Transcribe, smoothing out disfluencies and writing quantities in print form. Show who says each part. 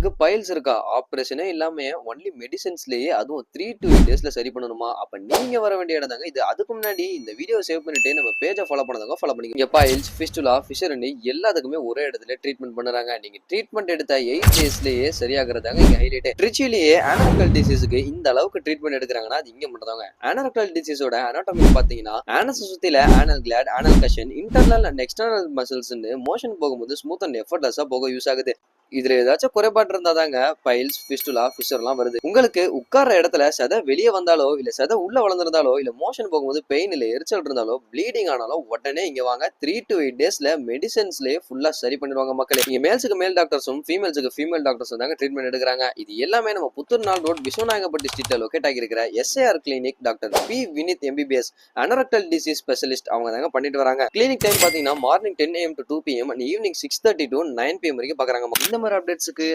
Speaker 1: உங்களுக்கு பைல்ஸ் இருக்கா? ஆப்ரேஷனே இல்லாம ஒன்லி மெடிசின்ஸ்லயே அதுவும் 3 to 8 டேஸ்ல சரி பண்ணணுமா? அப்ப நீங்க வர வேண்டிய இடம் தாங்க இது. அதுக்கு முன்னாடி இந்த வீடியோ சேவ் பண்ணிட்டு நம்ம பேஜ ஃபாலோ பண்ணாதவங்க ஃபாலோ பண்ணிக்கங்க. இங்க பைல்ஸ், ஃபிஸ்டுலா, ஃபிஷர்னு எல்லாத்துக்குமே ஒரே இடத்துல ட்ரீட்மெண்ட் பண்றாங்க. நீங்க ட்ரீட்மெண்ட் எடுத்த 8 டேஸ்லயே சரியாகறதாங்க இங்க ஹைலைட். ட்ரிச்சிலேயே அனரெக்டல் டிசீஸ்க்கு இந்த அளவுக்கு ட்ரீட்மெண்ட் எடுக்கறாங்கன்னா அது இங்க மட்டும் தாங்க. அனரெக்டல் டிசீஸோட அனாட்டமி பாத்தீங்கன்னா ஆனஸ் சுத்தில anal gland, anal cushion, internal and external மசில்ஸ்னு மோஷன் போகும்போது ஸ்மூத் அண்ட் எஃபர்ட்லெஸ்ஸா போக யூஸ் ஆகுது. இதுல ஏதாச்சும் குறைபாடு இருந்தாதாங்க பைல்ஸ், ஃபிஸ்டுலா, ஃபிஷர்லாம் வருது. உங்களுக்கு உட்கார்ற இடத்துல சதை வெளியே வந்தாலோ இல்ல சதை உள்ள வளர்ந்திருந்தாலோ இல்ல மோஷன் போகும்போது பெயின் இல்ல எரிச்சல் இருந்தாலோ ப்ளீடிங் ஆனாலோ உடனே இங்க வாங்க. 3 to 8 டேஸ்ல மெடிசன்ஸ்லயே ஃபுல்லா சரி பண்ணிடுவாங்க மக்களே. இங்க மேல்ஸுக்கு மேல் டாக்டர்ஸும் ஃபீமேல்ஸுக்கு ஃபீமேல் டாக்டர்ஸும் தாங்க ட்ரீட்மெண்ட் எடுக்கிறாங்க. இது எல்லாமே நம்ம புத்தூர் நாள் ரோட் விஸ்வநாயகப்பட்டி ஸ்ட்ரீட்ல லொகேட் ஆகியிருக்கிற SAR clinic doctor P Vineeth MBBS anorectal disease specialist அவங்க தாங்க பண்ணிட்டு வராங்க. கிளினிக் டைம் பாத்தீங்கன்னா morning 10 AM to 2 PM and evening 6:30 to 9 PM வரைக்கும் பாக்குறாங்க. இந்த மாதிரி அப்டேட்ஸ்க்கு